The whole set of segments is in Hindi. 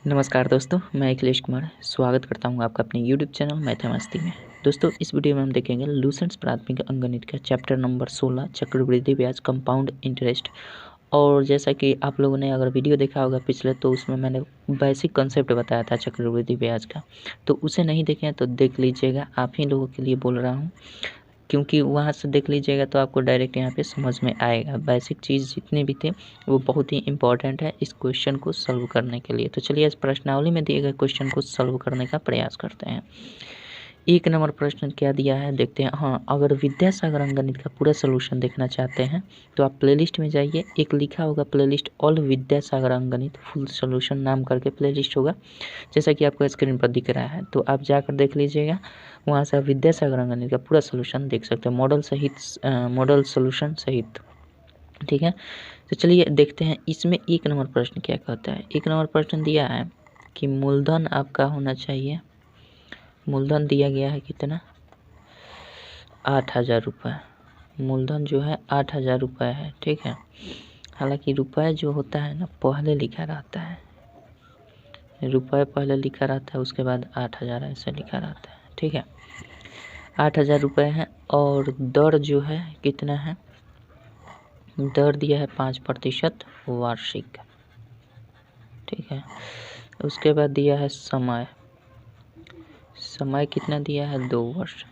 नमस्कार दोस्तों, मैं अखिलेश कुमार स्वागत करता हूं आपका अपने YouTube चैनल मैथमस्ती में। दोस्तों, इस वीडियो में हम देखेंगे लूसेंट्स प्राथमिक अंकगणित का चैप्टर नंबर 16 चक्रवृद्धि ब्याज कंपाउंड इंटरेस्ट। और जैसा कि आप लोगों ने अगर वीडियो देखा होगा पिछले, तो उसमें मैंने बेसिक कंसेप्ट बताया था चक्रवृद्धि ब्याज का, तो उसे नहीं देखें तो देख लीजिएगा। आप ही लोगों के लिए बोल रहा हूँ, क्योंकि वहाँ से देख लीजिएगा तो आपको डायरेक्ट यहाँ पे समझ में आएगा। बेसिक चीज़ जितने भी थे वो बहुत ही इंपॉर्टेंट है इस क्वेश्चन को सॉल्व करने के लिए। तो चलिए इस प्रश्नावली में दिए गए क्वेश्चन को सॉल्व करने का प्रयास करते हैं। एक नंबर प्रश्न क्या दिया है देखते हैं। हाँ, अगर विद्यासागर अंकगणित का पूरा सोल्यूशन देखना चाहते हैं तो आप प्लेलिस्ट में जाइए। एक लिखा होगा प्लेलिस्ट ऑल विद्यासागर अंकगणित फुल सोल्यूशन नाम करके प्लेलिस्ट होगा, जैसा कि आपको स्क्रीन पर दिख रहा है। तो आप जाकर देख लीजिएगा, वहाँ से आप विद्यासागर अंकगणित का पूरा सोल्यूशन देख सकते हैं, मॉडल सहित, मॉडल सोल्यूशन सहित। ठीक है, तो चलिए देखते हैं इसमें एक नंबर प्रश्न क्या कहता है। एक नंबर प्रश्न दिया है कि मूलधन आपका होना चाहिए। मूलधन दिया गया है कितना, 8,000 रुपये। मूलधन जो है 8,000 रुपये है। ठीक है, हालांकि रुपये जो होता है ना पहले लिखा रहता है, रुपये पहले लिखा रहता है, उसके बाद 8,000 ऐसे लिखा रहता है। ठीक है, 8,000 रुपये है। और दर जो है कितना है, दर दिया है 5% वार्षिक। ठीक है, उसके बाद दिया है समय, समय कितना दिया है 2 वर्ष।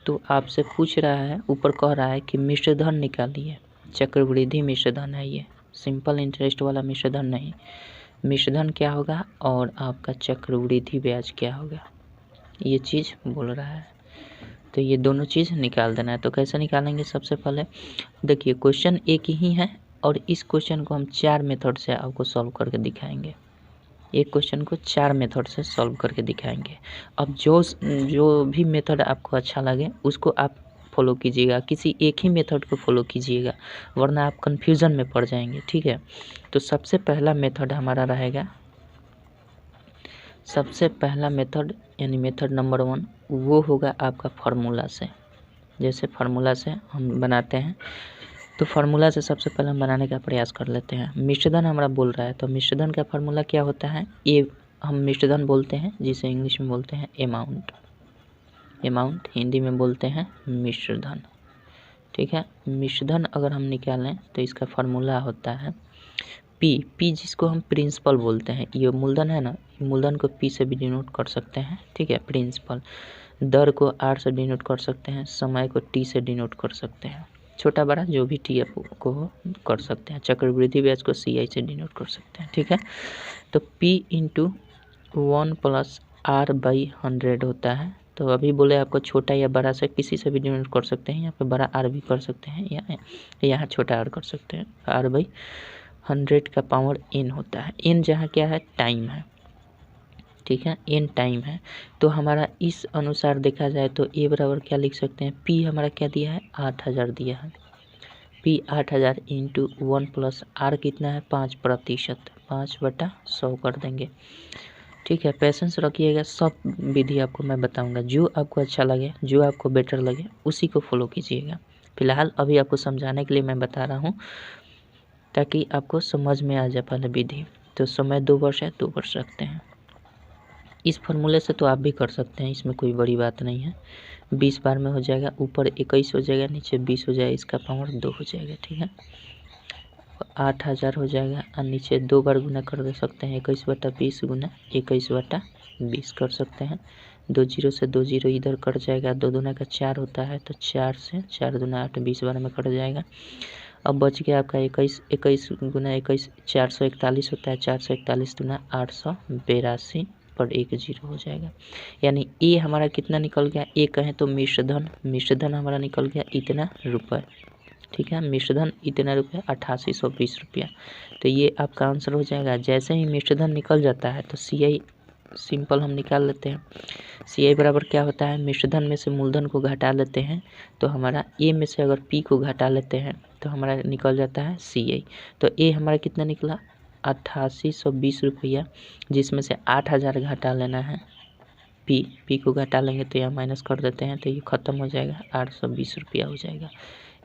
तो आपसे पूछ रहा है, ऊपर कह रहा है कि मिश्रधन निकालिए। चक्रवृद्धि मिश्रधन है ये, सिंपल इंटरेस्ट वाला मिश्रधन नहीं। मिश्रधन क्या होगा और आपका चक्रवृद्धि ब्याज क्या होगा, ये चीज़ बोल रहा है। तो ये दोनों चीज़ निकाल देना है। तो कैसे निकालेंगे, सबसे पहले देखिए क्वेश्चन एक ही है और इस क्वेश्चन को हम 4 मेथड से आपको सॉल्व करके दिखाएंगे। एक क्वेश्चन को 4 मेथड से सॉल्व करके दिखाएंगे। अब जो भी मेथड आपको अच्छा लगे उसको आप फॉलो कीजिएगा, किसी एक ही मेथड को फॉलो कीजिएगा, वरना आप कन्फ्यूज़न में पड़ जाएंगे। ठीक है, तो सबसे पहला मेथड हमारा रहेगा, सबसे पहला मेथड यानी मेथड नंबर 1 वो होगा आपका फार्मूला से। जैसे फार्मूला से हम बनाते हैं, तो फार्मूला से सबसे पहले हम बनाने का प्रयास कर लेते हैं। मिश्रधन हमारा बोल रहा है, तो मिश्रधन का फार्मूला क्या होता है, ये हम मिश्रधन बोलते हैं, जिसे इंग्लिश में बोलते हैं अमाउंट। अमाउंट हिंदी में बोलते हैं मिश्रधन। ठीक है, मिश्रधन अगर हम निकालें तो इसका फार्मूला होता है पी, जिसको हम प्रिंसिपल बोलते हैं। ये मूलधन है ना, मूलधन को पी से भी डिनोट कर सकते हैं। ठीक है, प्रिंसिपल। दर को आर से डिनोट कर सकते हैं, समय को टी से डिनोट कर सकते हैं, छोटा बड़ा जो भी टी को कर सकते हैं। चक्रवृद्धि ब्याज को सी आई से डिनोट कर सकते हैं। ठीक है, तो P इंटू 1 + R/100 होता है। तो अभी बोले आपको छोटा या बड़ा से किसी से भी डिनोट कर सकते हैं, यहाँ पे बड़ा R भी कर सकते हैं या यहाँ छोटा R कर सकते हैं। R/100 का पावर n होता है। n जहाँ क्या है, टाइम है। ठीक है, n टाइम है। तो हमारा इस अनुसार देखा जाए तो a बराबर क्या लिख सकते हैं, P हमारा क्या दिया है, 8,000 दिया है। P 8,000 इंटू 1 + R कितना है, 5%, 5/100 कर देंगे। ठीक है, पेशेंस रखिएगा, सब विधि आपको मैं बताऊंगा, जो आपको अच्छा लगे, जो आपको बेटर लगे उसी को फॉलो कीजिएगा। फिलहाल अभी आपको समझाने के लिए मैं बता रहा हूँ, ताकि आपको समझ में आ जाए पहले विधि। तो समय 2 वर्ष है, 2 वर्ष रखते हैं। इस फॉर्मूले से तो आप भी कर सकते हैं, इसमें कोई बड़ी बात नहीं है। 20 बार में हो जाएगा, ऊपर 21 हो जाएगा, नीचे 20 हो जाएगा, इसका पावर 2 हो जाएगा। ठीक है, 8,000 हो जाएगा और नीचे 2 बार गुना कर दे सकते हैं, 21/20 गुना 21/20 कर सकते हैं। 2 जीरो से 2 जीरो इधर कट जाएगा, 2 दूना का 4 होता है, तो 4 से 4 दूना 8, 20 बार में कट जाएगा। अब बच गया आपका 21, 21 गुना 21 441 होता है, 441 दूना 882 पर 1 जीरो हो जाएगा। यानी ए हमारा कितना निकल गया, ए कहें तो मिश्रधन हमारा निकल गया इतना रुपये। ठीक है, मिश्रधन इतना रुपये 8820 रुपया। तो ये आपका आंसर हो जाएगा। जैसे ही मिश्रधन निकल जाता है तो सी आई सिंपल हम निकाल लेते हैं। सी आई बराबर क्या होता है, मिश्रधन में से मूलधन को घटा लेते हैं, तो हमारा ए में से अगर पी को घटा लेते हैं तो हमारा निकल जाता है सी आई। तो ए हमारा कितना निकला, 8820 रुपया, जिसमें से 8,000 घटा लेना है। पी को घटा लेंगे तो यहाँ माइनस कर देते हैं, तो ये ख़त्म हो जाएगा, 820 रुपया हो जाएगा।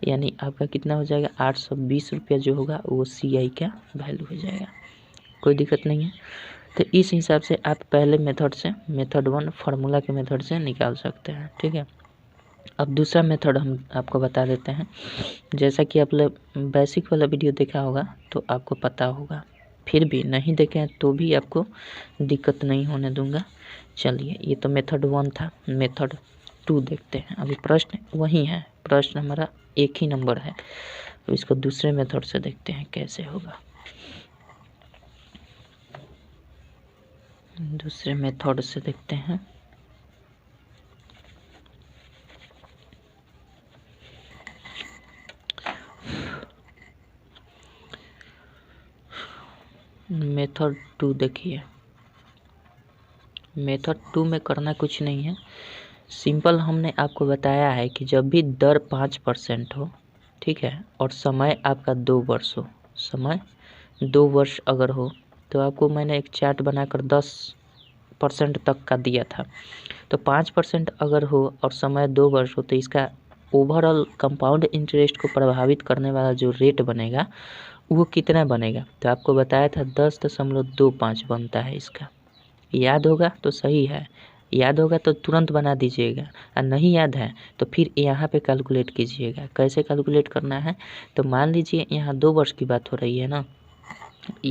यानी आपका कितना हो जाएगा, 820 रुपया जो होगा वो सी आई का वैल्यू हो जाएगा। कोई दिक्कत नहीं है। तो इस हिसाब से आप पहले मेथड से, मेथड 1 फार्मूला के मेथड से निकाल सकते हैं। ठीक है, अब दूसरा मेथड हम आपको बता देते हैं। जैसा कि आप लोग बेसिक वाला वीडियो देखा होगा तो आपको पता होगा, फिर भी नहीं देखे हैं तो भी आपको दिक्कत नहीं होने दूंगा। चलिए, ये तो मेथड 1 था। मेथड 2 देखते हैं। अभी प्रश्न वही है, प्रश्न हमारा एक ही नंबर है, तो इसको दूसरे मेथड से देखते हैं कैसे होगा। दूसरे मेथड से देखते हैं। मेथड 2 देखिए, मेथड 2 में करना कुछ नहीं है, सिंपल हमने आपको बताया है कि जब भी दर 5% हो, ठीक है, और समय आपका 2 वर्ष हो, समय 2 वर्ष अगर हो, तो आपको मैंने एक चार्ट बनाकर 10% तक का दिया था। तो 5% अगर हो और समय 2 वर्ष हो, तो इसका ओवरऑल कंपाउंड इंटरेस्ट को प्रभावित करने वाला जो रेट बनेगा वो कितना बनेगा, तो आपको बताया था 10.25 बनता है इसका। याद होगा तो सही है, याद होगा तो तुरंत बना दीजिएगा, और नहीं याद है तो फिर यहाँ पे कैलकुलेट कीजिएगा। कैसे कैलकुलेट करना है, तो मान लीजिए यहाँ 2 वर्ष की बात हो रही है ना,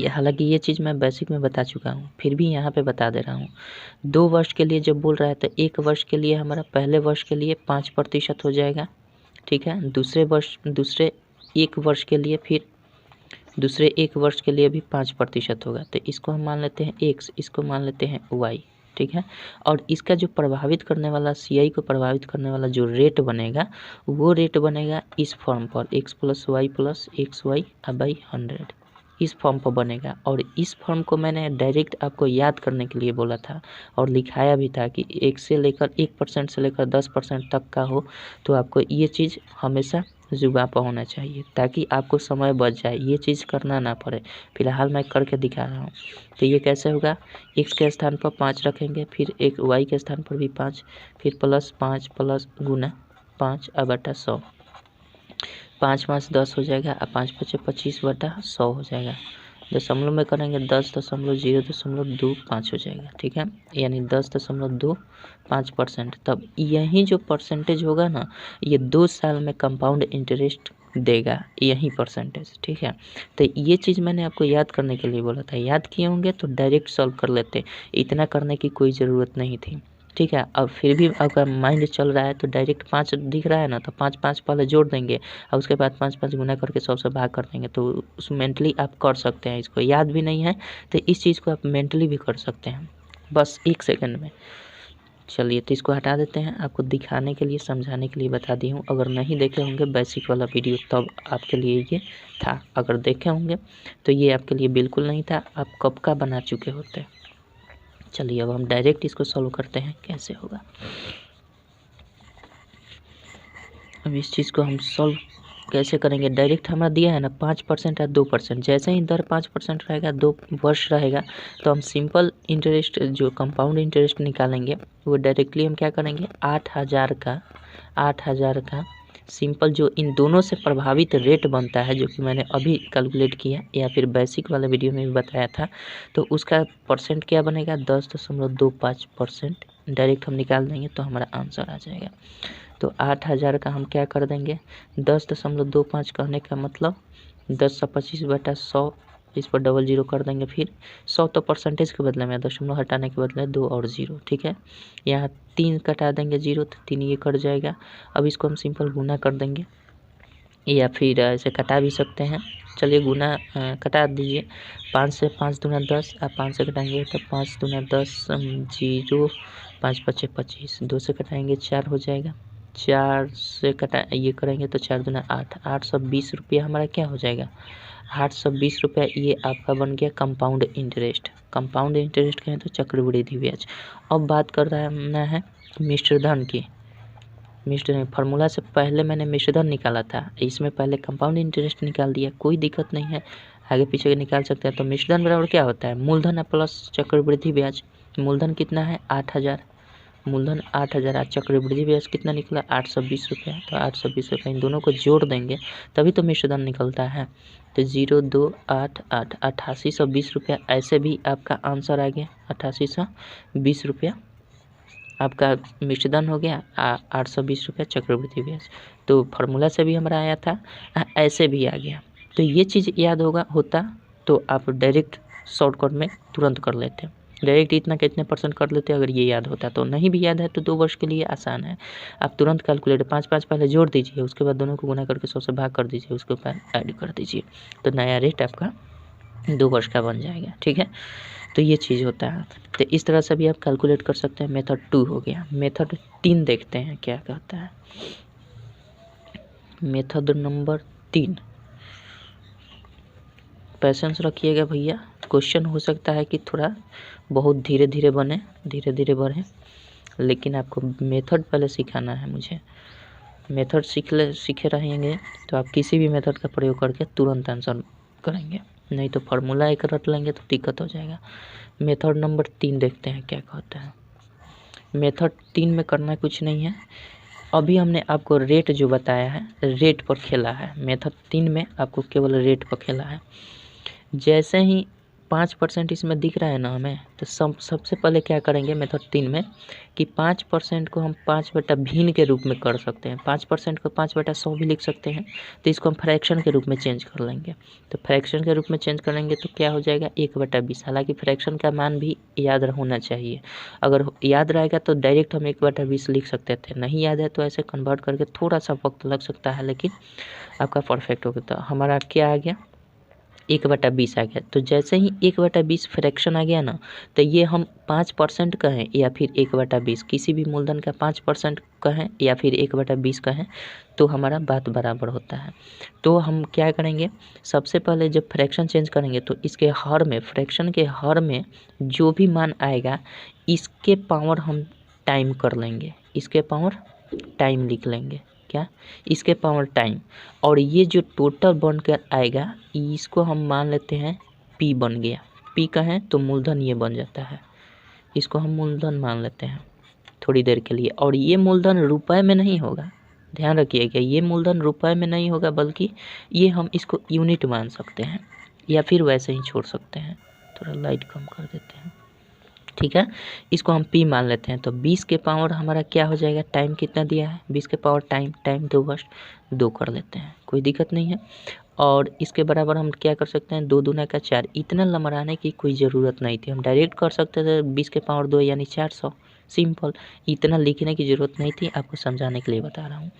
हालांकि ये चीज़ मैं बेसिक में बता चुका हूँ, फिर भी यहाँ पे बता दे रहा हूँ। 2 वर्ष के लिए जब बोल रहा है तो 1 वर्ष के लिए हमारा पहले वर्ष के लिए 5% हो जाएगा, ठीक है। दूसरे 1 वर्ष के लिए, फिर दूसरे 1 वर्ष के लिए भी 5% होगा। तो इसको हम मान लेते हैं x, इसको मान लेते हैं y, ठीक है। और इसका जो प्रभावित करने वाला CI को प्रभावित करने वाला जो रेट बनेगा, वो रेट बनेगा इस फॉर्म पर x + y + xy/100, इस फॉर्म पर बनेगा। और इस फॉर्म को मैंने डायरेक्ट आपको याद करने के लिए बोला था और लिखाया भी था कि 1% से लेकर 10% तक का हो, तो आपको ये चीज़ हमेशा जुबान पर होना चाहिए ताकि आपको समय बच जाए, ये चीज़ करना ना पड़े। फिलहाल मैं करके दिखा रहा हूँ। तो ये कैसे होगा, x के स्थान पर 5 रखेंगे, फिर एक y के स्थान पर भी 5, फिर +5 प्लस गुना 5/100, 5 × 5 = 10 हो जाएगा, और 5 × 5 = 25/100 हो जाएगा। दशमलव में करेंगे 10.025 हो जाएगा, ठीक है, यानी 10.25%। तब यही जो परसेंटेज होगा ना, ये 2 साल में कंपाउंड इंटरेस्ट देगा, यही परसेंटेज, ठीक है। तो ये चीज़ मैंने आपको याद करने के लिए बोला था, याद किए होंगे तो डायरेक्ट सॉल्व कर लेते, इतना करने की कोई ज़रूरत नहीं थी, ठीक है। अब फिर भी आपका माइंड चल रहा है तो डायरेक्ट 5 दिख रहा है ना, तो 5 पहले जोड़ देंगे और उसके बाद 5 गुना करके 100 से भाग कर देंगे। तो उस मेंटली आप कर सकते हैं, इसको याद भी नहीं है तो इस चीज़ को आप मेंटली भी कर सकते हैं बस 1 सेकंड में। चलिए, तो इसको हटा देते हैं, आपको दिखाने के लिए, समझाने के लिए बता दी हूँ। अगर नहीं देखे होंगे बेसिक वाला वीडियो तब आपके लिए ये था, अगर देखे होंगे तो ये आपके लिए बिल्कुल नहीं था, आप कब का बना चुके होते। चलिए, अब हम डायरेक्ट इसको सॉल्व करते हैं कैसे होगा। अब इस चीज़ को हम सॉल्व कैसे करेंगे, डायरेक्ट हमारा दिया है ना 5% या 2%, जैसे ही दर 5% रहेगा, 2 वर्ष रहेगा, तो हम सिंपल इंटरेस्ट जो कंपाउंड इंटरेस्ट निकालेंगे वो डायरेक्टली हम क्या करेंगे, 8,000 का सिंपल जो इन दोनों से प्रभावित रेट बनता है, जो कि मैंने अभी कैलकुलेट किया या फिर बेसिक वाले वीडियो में भी बताया था, तो उसका परसेंट क्या बनेगा, 10.25%। डायरेक्ट हम निकाल देंगे तो हमारा आंसर आ जाएगा। तो 8,000 का हम क्या कर देंगे, 10.25 कहने का मतलब 10/25/100, इस पर डबल 0 कर देंगे, फिर 100 तो परसेंटेज के बदले में, दशमलव हटाने के बदले 2 और 0, ठीक है। यहाँ 3 कटा देंगे 0, तो 3 ये कट जाएगा। अब इसको हम सिंपल गुना कर देंगे या फिर ऐसे कटा भी सकते हैं। चलिए गुना कटा दीजिए, 5 से 5 दूना 10, आप 5 से कटाएंगे तो 5 दूना 10, 0, 5 × 5 = 25, 2 से कटाएंगे 4 हो जाएगा, 4 से कटा ये करेंगे तो 4 दूना 8, 820 रुपया हमारा क्या हो जाएगा, 820 रुपया ये आपका बन गया कंपाउंड इंटरेस्ट। कंपाउंड इंटरेस्ट कहें तो चक्रवृद्धि ब्याज। अब बात कर रहा है मिश्रधन की। मिश्रधन फार्मूला से पहले मैंने मिश्रधन निकाला था, इसमें पहले कंपाउंड इंटरेस्ट निकाल दिया, कोई दिक्कत नहीं है, आगे पीछे निकाल सकते हैं। तो मिश्रधन बराबर क्या होता है, मूलधन प्लस चक्रवृद्धि ब्याज। मूलधन कितना है, 8,000, मूलधन 8,000, आज चक्रवृद्धि ब्याज कितना निकला 820 रुपया, तो 820 रुपये इन दोनों को जोड़ देंगे तभी तो मिश्रधन निकलता है। तो 0288 8820 रुपया, ऐसे भी आपका आंसर आ गया 8820 रुपया आपका मिश्रधन हो गया, 820 रुपया चक्रवृद्धि ब्याज। तो फार्मूला से भी हमारा आया था, ऐसे भी आ गया। तो ये चीज़ याद होता तो आप डायरेक्ट शॉर्टकट में तुरंत कर लेते, डायरेक्ट इतना कितने परसेंट कर लेते अगर ये याद होता। तो नहीं भी याद है तो 2 वर्ष के लिए आसान है, आप तुरंत कैलकुलेटर 5 पहले जोड़ दीजिए, उसके बाद दोनों को गुना करके 100 से भाग कर दीजिए, उसके ऊपर ऐड कर दीजिए, तो नया रेट आपका 2 वर्ष का बन जाएगा। ठीक है, तो ये चीज़ होता है। तो इस तरह से भी आप कैलकुलेट कर सकते हैं। मेथड 2 हो गया। मेथड 3 देखते हैं क्या कहता है। मेथड नंबर 3, पेशेंस रखिएगा भैया, क्वेश्चन हो सकता है कि थोड़ा बहुत धीरे धीरे बने, धीरे धीरे बढ़े, लेकिन आपको मेथड पहले सिखाना है। मुझे मेथड सीखे रहेंगे तो आप किसी भी मेथड का प्रयोग करके तुरंत आंसर करेंगे, नहीं तो फार्मूला एक रट लेंगे तो दिक्कत हो जाएगा। मेथड नंबर 3 देखते हैं क्या कहता है। मेथड 3 में करना कुछ नहीं है, अभी हमने आपको रेट जो बताया है रेट पर खेला है। मेथड 3 में आपको केवल रेट पर खेला है। जैसे ही 5% इसमें दिख रहा है ना हमें, तो सबसे पहले क्या करेंगे मेथड 3 में कि 5% को हम 5/भिन्न के रूप में कर सकते हैं। 5% को 5/100 भी लिख सकते हैं, तो इसको हम फ्रैक्शन के रूप में चेंज कर लेंगे। तो फ्रैक्शन के रूप में चेंज करेंगे तो क्या हो जाएगा 1/20। हालांकि फ्रैक्शन का मान भी याद होना चाहिए, अगर याद रहेगा तो डायरेक्ट हम 1/20 लिख सकते थे, नहीं याद है तो ऐसे कन्वर्ट करके थोड़ा सा वक्त लग सकता है, लेकिन आपका परफेक्ट हो गया। तो हमारा क्या आ गया 1/20 आ गया। तो जैसे ही 1/20 फ्रैक्शन आ गया ना, तो ये हम 5% कहें या फिर 1/20, किसी भी मूलधन का 5% कहें या फिर 1/20 कहें, तो हमारा बात बराबर होता है। तो हम क्या करेंगे, सबसे पहले जब फ्रैक्शन चेंज करेंगे तो इसके हर में, फ्रैक्शन के हर में जो भी मान आएगा इसके पावर हम टाइम कर लेंगे, इसके पावर टाइम लिख लेंगे, क्या इसके पावर टाइम, और ये जो टोटल बनकर आएगा इसको हम मान लेते हैं P बन गया। P कहें तो मूलधन ये बन जाता है, इसको हम मूलधन मान लेते हैं थोड़ी देर के लिए। और ये मूलधन रुपए में नहीं होगा, ध्यान रखिएगा, ये मूलधन रुपए में नहीं होगा, बल्कि ये हम इसको यूनिट मान सकते हैं या फिर वैसे ही छोड़ सकते हैं। थोड़ा लाइट कम कर देते हैं, ठीक है। इसको हम P मान लेते हैं। तो 20 के पावर हमारा क्या हो जाएगा, टाइम कितना दिया है 20 के पावर टाइम 2 वर्ष 2 कर लेते हैं, कोई दिक्कत नहीं है। और इसके बराबर हम क्या कर सकते हैं 2 दूना का 4। इतना लंबराने की कोई ज़रूरत नहीं थी, हम डायरेक्ट कर सकते थे 20 के पावर 2 यानी 400, सिंपल, इतना लिखने की ज़रूरत नहीं थी, आपको समझाने के लिए बता रहा हूँ।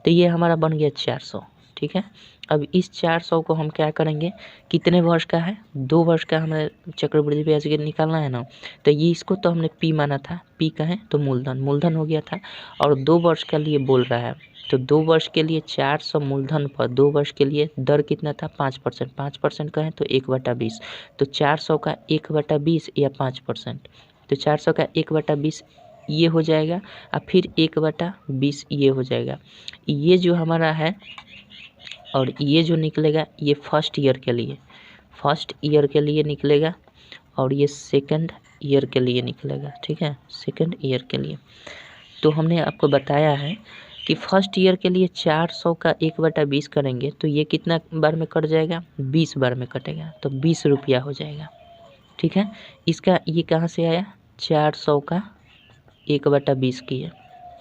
तो ये हमारा बन गया 400, ठीक है। अब इस 400 को हम क्या करेंगे, कितने वर्ष का है 2 वर्ष का हमें चक्रवृद्धि ब्याज निकालना है ना, तो ये इसको तो हमने P माना था, P कहें तो मूलधन हो गया था, और 2 वर्ष के लिए बोल रहा है। तो 2 वर्ष के लिए 400 मूलधन पर 2 वर्ष के लिए दर कितना था 5%, 5% कहें तो 1/20, तो 400 का 1/20 या 5%, तो 400 का 1/20 ये हो जाएगा, और फिर 1/20 ये हो जाएगा। ये जो हमारा है और ये जो निकलेगा ये फर्स्ट ईयर के लिए निकलेगा, और ये सेकंड ईयर के लिए निकलेगा, ठीक है, सेकंड ईयर के लिए। तो हमने आपको बताया है कि फर्स्ट ईयर के लिए 400 का 1/20 करेंगे तो ये कितना बार में कट जाएगा 20 बार में कटेगा, तो 20 रुपया हो जाएगा, ठीक है। इसका ये कहाँ से आया 400 का 1/20 किया,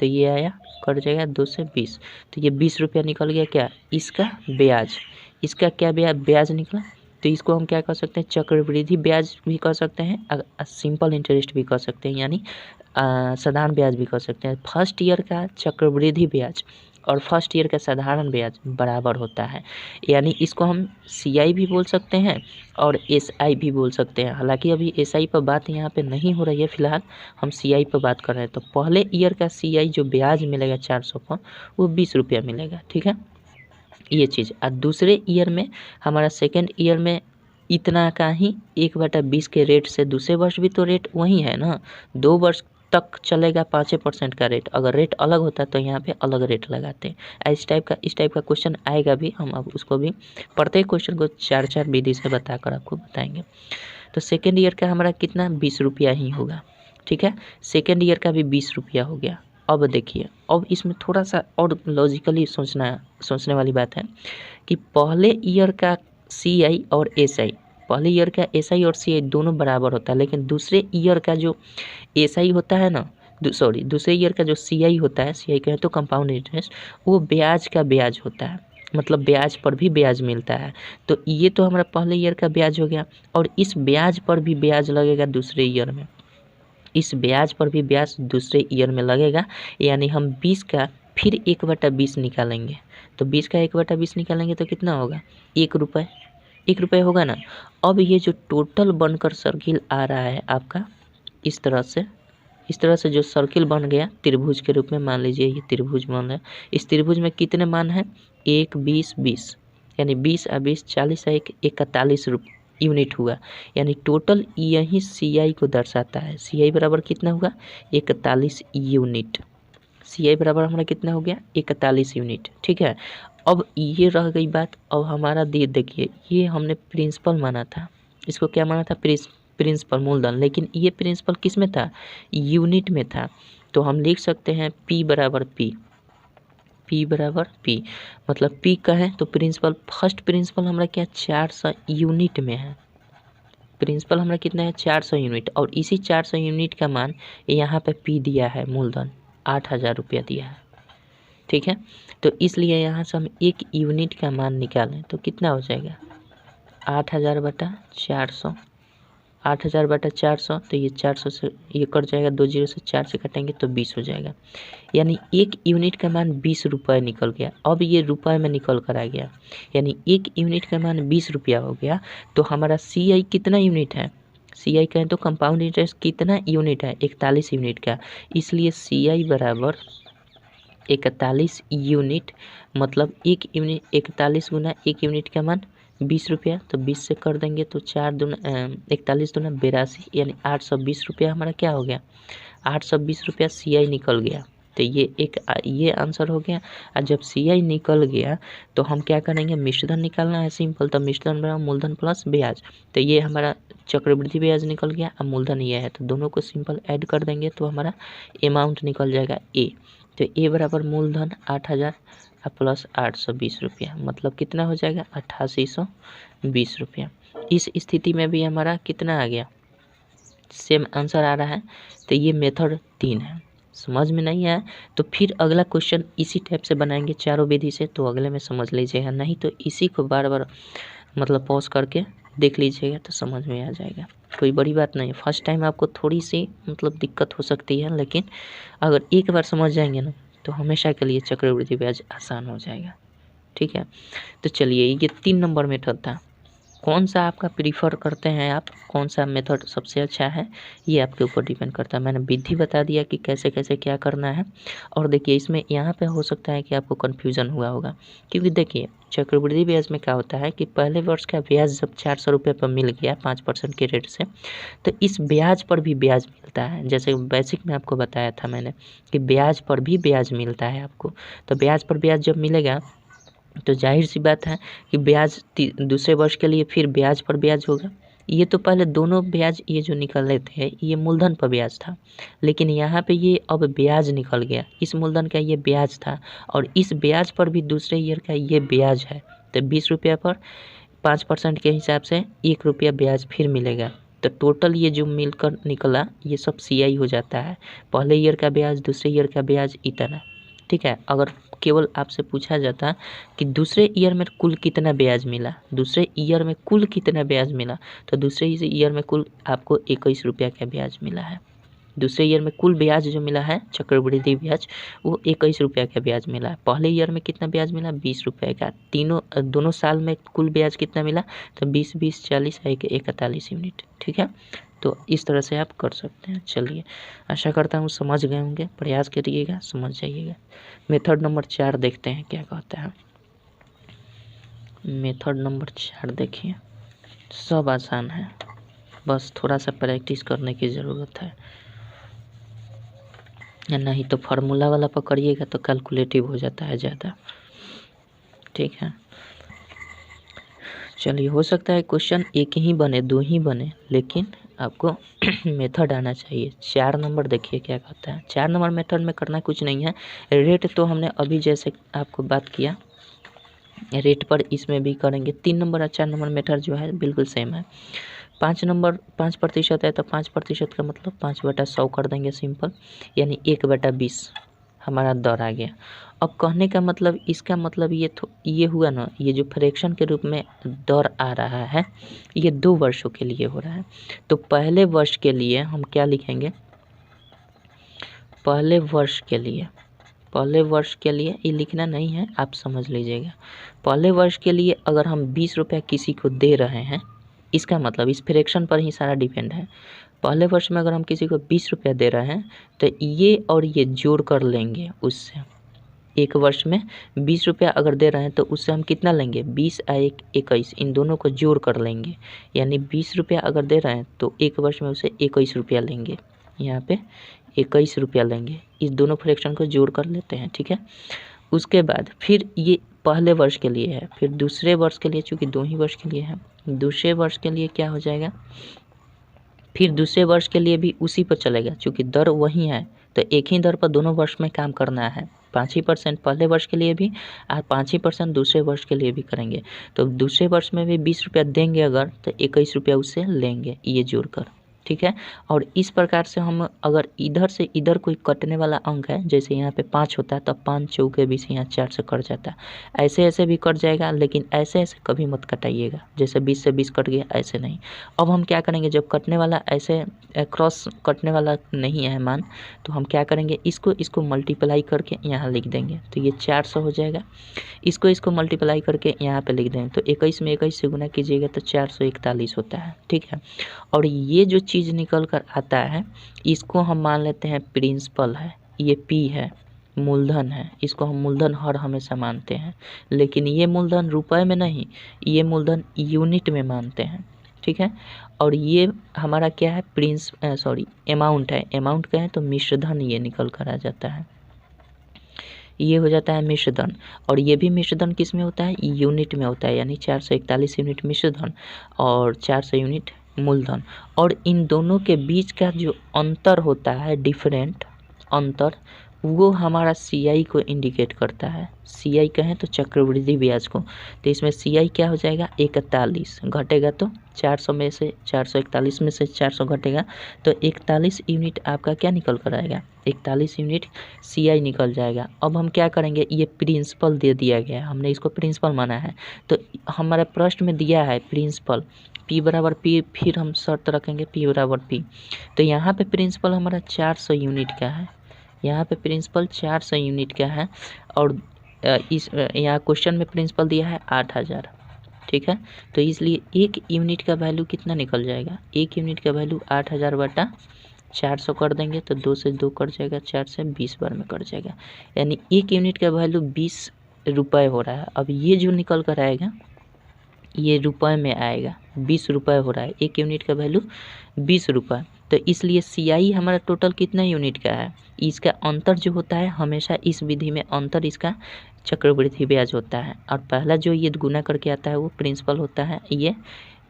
तो ये आया कट जाएगा 2 से 20, तो ये 20 रुपया निकल गया। क्या इसका ब्याज, इसका क्या ब्याज निकला, तो इसको हम क्या कर सकते हैं चक्रवृद्धि ब्याज भी कर सकते हैं, सिंपल इंटरेस्ट भी कर सकते हैं, यानी साधारण ब्याज भी कर सकते हैं। फर्स्ट ईयर का चक्रवृद्धि ब्याज और फर्स्ट ईयर का साधारण ब्याज बराबर होता है, यानी इसको हम CI भी बोल सकते हैं और SI भी बोल सकते हैं। हालांकि अभी SI पर बात यहाँ पे नहीं हो रही है, फिलहाल हम CI पर बात कर रहे हैं। तो पहले ईयर का CI जो ब्याज मिलेगा 400 पर वो 20 रुपया मिलेगा, ठीक है, ये चीज़। और दूसरे ईयर में हमारा सेकेंड ईयर में इतना का ही 1/20 के रेट से दूसरे वर्ष भी तो रेट वही है ना, 2 वर्ष तक चलेगा 5% का रेट। अगर रेट अलग होता तो यहाँ पे अलग रेट लगाते हैं। इस टाइप का क्वेश्चन आएगा भी, हम अब उसको भी प्रत्येक क्वेश्चन को 4 विधि से बताकर आपको बताएंगे। तो सेकेंड ईयर का हमारा कितना 20 रुपया ही होगा, ठीक है। सेकेंड ईयर का भी 20 रुपया हो गया। अब देखिए, अब इसमें थोड़ा सा और लॉजिकली सोचने वाली बात है कि पहले ईयर का CI और SI, पहले ईयर का SI और CI दोनों बराबर होता है, लेकिन दूसरे ईयर का जो SI होता है ना, दूसरे ईयर का जो CI होता है, CI कहें तो कंपाउंड इंटरेस्ट, वो ब्याज का ब्याज होता है, मतलब ब्याज पर भी ब्याज मिलता है। तो ये तो हमारा पहले ईयर का ब्याज हो गया, और इस ब्याज पर भी ब्याज लगेगा दूसरे ईयर में, इस ब्याज पर भी ब्याज दूसरे ईयर में लगेगा। यानी हम 20 का फिर 1/20 निकालेंगे, तो 20 का 1/20 निकालेंगे तो कितना होगा, 1 रुपये, 1 रुपये होगा ना। अब ये जो टोटल बनकर सर्किल आ रहा है आपका, इस तरह से जो सर्किल बन गया त्रिभुज के रूप में, मान लीजिए ये त्रिभुज बन रहा है, इस त्रिभुज में कितने मान हैं, 1, 20, 20, यानी 20 और 20 40 और 1 41 यूनिट हुआ। यानी टोटल यही CI को दर्शाता है। CI बराबर कितना होगा, 41 यूनिट। CI बराबर हमारा कितना हो गया, 41 यूनिट, ठीक है। अब ये रह गई बात, अब हमारा देखिए, ये हमने प्रिंसिपल माना था, इसको क्या माना था, प्रिंसिपल मूलधन, लेकिन ये प्रिंसिपल किस में था, यूनिट में था। तो हम लिख सकते हैं P बराबर P, P बराबर P, मतलब P का है तो प्रिंसिपल, फर्स्ट प्रिंसिपल हमारा क्या 400 यूनिट में है, प्रिंसिपल हमारा कितना है 400 यूनिट, और इसी 400 यूनिट का मान यहाँ पे P दिया है, मूलधन 8000 रुपया दिया है, ठीक है। तो इसलिए यहाँ से हम 1 यूनिट का मान निकालें तो कितना हो जाएगा, 8000/400, 8000/400, तो ये 400 से ये कट जाएगा, 2 जीरो से 4 से कटेंगे तो 20 हो जाएगा। यानी 1 यूनिट का मान 20 रुपये निकल गया। अब ये रुपये में निकल कर आ गया, यानी 1 यूनिट का मान 20 रुपया हो गया। तो हमारा CI कितना यूनिट है, CI कहें तो कंपाउंड इंटरेस्ट कितना यूनिट है, 41 यूनिट का, इसलिए CI बराबर 41 यूनिट, मतलब 1 यूनिट 41 गुना 1 यूनिट का मान 20 रुपया, तो 20 से कर देंगे तो 4 दूना 41 दूना 82, यानी 820 रुपया हमारा क्या हो गया, 820 रुपया CI निकल गया। तो ये आंसर हो गया। और जब CI निकल गया तो हम क्या करेंगे, मिश्रधन निकालना है सिंपल, तो मिश्रधन बराबर मूलधन प्लस ब्याज, तो ये हमारा चक्रवृद्धि ब्याज निकल गया, अब मूलधन ये है, तो दोनों को सिंपल ऐड कर देंगे तो हमारा अमाउंट निकल जाएगा A। तो A बराबर मूलधन 8000 प्लस 820 रुपया, मतलब कितना हो जाएगा 8820 रुपया। इस स्थिति में भी हमारा कितना आ गया, सेम आंसर आ रहा है। तो ये मेथड 3 है। समझ में नहीं आया तो फिर अगला क्वेश्चन इसी टाइप से बनाएंगे चारों विधि से, तो अगले में समझ लीजिएगा, नहीं तो इसी को बार बार मतलब पॉज करके देख लीजिएगा तो समझ में आ जाएगा, कोई बड़ी बात नहीं। फर्स्ट टाइम आपको थोड़ी सी मतलब दिक्कत हो सकती है, लेकिन अगर एक बार समझ जाएंगे ना तो हमेशा के लिए चक्रवृद्धि ब्याज आसान हो जाएगा, ठीक है। तो चलिए, ये 3 नंबर मेथड था। कौन सा आपका प्रीफर करते हैं आप, कौन सा मेथड सबसे अच्छा है, ये आपके ऊपर डिपेंड करता है। मैंने विधि बता दिया कि कैसे कैसे क्या करना है। और देखिए, इसमें यहाँ पे हो सकता है कि आपको कन्फ्यूज़न हुआ होगा, क्योंकि देखिए चक्रवृद्धि ब्याज में क्या होता है कि पहले वर्ष का ब्याज जब 400 रुपये पर मिल गया 5% के रेट से, तो इस ब्याज पर भी ब्याज मिलता है। जैसे बेसिक में आपको बताया था मैंने कि ब्याज पर भी ब्याज मिलता है आपको। तो ब्याज पर ब्याज जब मिलेगा तो जाहिर सी बात है कि ब्याज दूसरे वर्ष के लिए फिर ब्याज पर ब्याज होगा। ये तो पहले दोनों ब्याज ये जो निकल रहे थे ये मूलधन पर ब्याज था, लेकिन यहाँ पे ये अब ब्याज निकल गया, इस मूलधन का ये ब्याज था, और इस ब्याज पर भी दूसरे ईयर का ये ब्याज है। तो 20 रुपया पर 5% के हिसाब से 1 रुपया ब्याज फिर मिलेगा। तो टोटल ये जो मिलकर निकला ये सब CI हो जाता है, पहले ईयर का ब्याज, दूसरे ईयर का ब्याज, इतना, ठीक है। अगर केवल आपसे पूछा जाता कि दूसरे ईयर में कुल कितना ब्याज मिला, दूसरे ईयर में कुल कितना ब्याज मिला, तो दूसरे ईयर में कुल आपको 21 रुपया का ब्याज मिला है। दूसरे ईयर में कुल ब्याज जो मिला है चक्रवृद्धि ब्याज, वो 21 रुपया का ब्याज मिला है। पहले ईयर में कितना ब्याज मिला, 20 रुपये का। दोनों साल में कुल ब्याज कितना मिला, तो 20, 20, 40, 41 यूनिट, ठीक है। तो इस तरह से आप कर सकते हैं। चलिए, आशा करता हूँ समझ गए होंगे, प्रयास करिएगा, समझ जाइएगा। मेथड नंबर 4 देखते हैं क्या कहता है। मेथड नंबर 4 देखिए, सब आसान है, बस थोड़ा सा प्रैक्टिस करने की ज़रूरत है, नहीं तो फार्मूला वाला पकड़िएगा तो कैलकुलेटिव हो जाता है ज़्यादा, ठीक है। चलिए, हो सकता है क्वेश्चन एक ही बने, 2 ही बने, लेकिन आपको मेथड आना चाहिए। 4 नंबर देखिए क्या कहता है। 4 नंबर मेथड में करना कुछ नहीं है। रेट तो हमने अभी जैसे आपको बात किया रेट पर, इसमें भी करेंगे। 3 नंबर और 4 नंबर मेथड जो है बिल्कुल सेम है। 5% है तो 5% का मतलब 5/100 कर देंगे सिंपल, यानी 1/20 हमारा दर आ गया। अब कहने का मतलब इसका मतलब ये हुआ ना, ये जो फ्रैक्शन के रूप में दर आ रहा है ये 2 वर्षों के लिए हो रहा है। तो पहले वर्ष के लिए हम क्या लिखेंगे, पहले वर्ष के लिए ये लिखना नहीं है, आप समझ लीजिएगा। पहले वर्ष के लिए अगर हम 20 रुपया किसी को दे रहे हैं, इसका मतलब इस फ्रैक्शन पर ही सारा डिपेंड है। पहले वर्ष में अगर हम किसी को 20 रुपया दे रहे हैं तो ये और ये जोड़ कर लेंगे उससे। एक वर्ष में 20 रुपया अगर दे रहे हैं तो उससे हम कितना लेंगे, 20 और 1 21, इन दोनों को जोड़ कर लेंगे। यानी 20 रुपया अगर दे रहे हैं तो एक वर्ष में उसे 21 रुपया लेंगे, यहाँ पे 21 रुपया लेंगे। इस दोनों फ्रैक्शन को जोड़ कर लेते हैं, ठीक है। उसके बाद फिर ये पहले वर्ष के लिए है, फिर दूसरे वर्ष के लिए, चूँकि 2 ही वर्ष के लिए है, दूसरे वर्ष के लिए क्या हो जाएगा, फिर दूसरे वर्ष के लिए भी उसी पर चलेगा, चूँकि दर वही है तो एक ही दर पर दोनों वर्ष में काम करना है। 5% पहले वर्ष के लिए भी और 5% दूसरे वर्ष के लिए भी करेंगे। तो दूसरे वर्ष में भी 20 रुपया देंगे अगर, तो 21 रुपया उससे लेंगे, ये जोड़कर, ठीक है। और इस प्रकार से हम अगर इधर से इधर कोई कटने वाला अंक है, जैसे यहाँ पे 5 होता है तो 5 चौके 20 यहाँ 4 से कट जाता है। ऐसे ऐसे भी कट जाएगा, लेकिन ऐसे ऐसे कभी मत कटाइएगा, जैसे 20 से 20 कट गया, ऐसे नहीं। अब हम क्या करेंगे, जब कटने वाला ऐसे क्रॉस कटने वाला नहीं है मान, तो हम क्या करेंगे, इसको मल्टीप्लाई करके यहाँ लिख देंगे, तो ये 400 हो जाएगा। इसको मल्टीप्लाई करके यहाँ पे लिख देंगे, तो 21 में 21 से गुना कीजिएगा तो 441 होता है, ठीक है। और ये जो चीज़ निकल कर आता है इसको हम मान लेते हैं प्रिंसिपल है, ये पी है, मूलधन है, इसको हम मूलधन हर हमेशा मानते हैं। लेकिन ये मूलधन रुपए में नहीं, ये मूलधन यूनिट में मानते हैं, ठीक है। और ये हमारा क्या है, अमाउंट है। अमाउंट कहें तो मिश्रधन ये निकल कर आ जाता है, ये हो जाता है मिश्रधन। और ये भी मिश्रधन किस में होता है, यूनिट में होता है, यानी 441 यूनिट मिश्रधन और 400 यूनिट मूलधन। और इन दोनों के बीच का जो अंतर होता है, डिफरेंट अंतर, वो हमारा CI को इंडिकेट करता है। CI कहें तो चक्रवृद्धि ब्याज को। तो इसमें CI क्या हो जाएगा, 41 घटेगा तो 400 में से 441 में से 400 घटेगा तो 41 यूनिट आपका क्या निकल कर आएगा, 41 यूनिट CI निकल जाएगा। अब हम क्या करेंगे, ये प्रिंसिपल दे दिया गया है, हमने इसको प्रिंसिपल माना है, तो हमारे प्रश्न में दिया है प्रिंसिपल P बराबर P, फिर हम शर्त रखेंगे P बराबर P। तो यहाँ पे प्रिंसिपल हमारा 400 यूनिट का है, यहाँ पे प्रिंसिपल 400 यूनिट का है। और इस यहाँ क्वेश्चन में प्रिंसिपल दिया है 8000, ठीक है। तो इसलिए 1 यूनिट का वैल्यू कितना निकल जाएगा, 1 यूनिट का वैल्यू 8000 बटा 400 कर देंगे तो 2 से 2 कट जाएगा, 4 से 20 बार में कट जाएगा, यानी 1 यूनिट का वैल्यू 20 रुपये हो रहा है। अब ये जो निकल कर आएगा ये रुपए में आएगा, 20 रुपये हो रहा है, 1 यूनिट का वैल्यू 20 रुपये। तो इसलिए CI हमारा टोटल कितना यूनिट का है, इसका अंतर जो होता है हमेशा इस विधि में अंतर इसका चक्रवृद्धि ब्याज होता है। और पहला जो ये गुना करके आता है वो प्रिंसिपल होता है, ये